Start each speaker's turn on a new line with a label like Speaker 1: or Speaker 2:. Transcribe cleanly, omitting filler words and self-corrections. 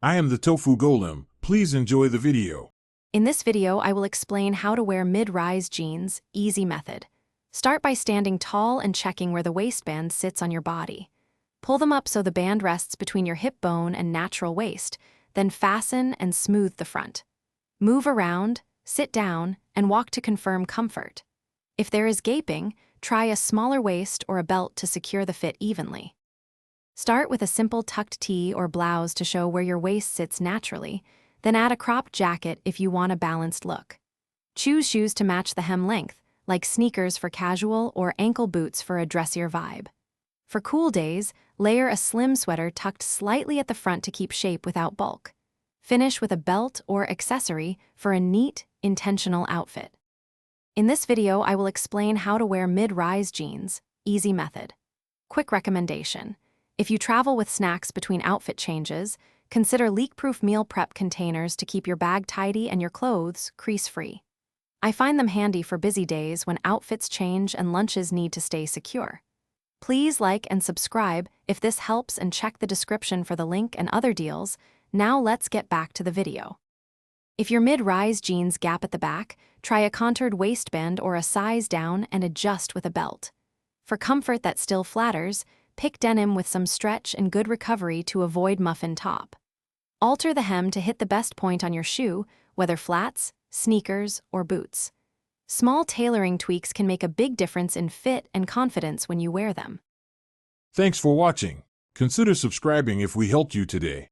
Speaker 1: I am the Tofu Golem. Please enjoy the video.
Speaker 2: In this video, I will explain how to wear mid-rise jeans, easy method. Start by standing tall and checking where the waistband sits on your body. Pull them up so the band rests between your hip bone and natural waist, then fasten and smooth the front. Move around, sit down, and walk to confirm comfort. If there is gaping, try a smaller waist or a belt to secure the fit evenly. Start with a simple tucked tee or blouse to show where your waist sits naturally, then add a cropped jacket if you want a balanced look. Choose shoes to match the hem length, like sneakers for casual or ankle boots for a dressier vibe. For cool days, layer a slim sweater tucked slightly at the front to keep shape without bulk. Finish with a belt or accessory for a neat, intentional outfit. In this video, I will explain how to wear mid-rise jeans, easy method. Quick recommendation: if you travel with snacks between outfit changes, consider leak-proof meal prep containers to keep your bag tidy and your clothes crease-free. I find them handy for busy days when outfits change and lunches need to stay secure. Please like and subscribe if this helps and check the description for the link and other deals. Now let's get back to the video. If your mid-rise jeans gap at the back, try a contoured waistband or a size down and adjust with a belt. For comfort that still flatters, pick denim with some stretch and good recovery to avoid muffin top. Alter the hem to hit the best point on your shoe, whether flats, sneakers, or boots. Small tailoring tweaks can make a big difference in fit and confidence when you wear them.
Speaker 1: Thanks for watching. Consider subscribing if we helped you today.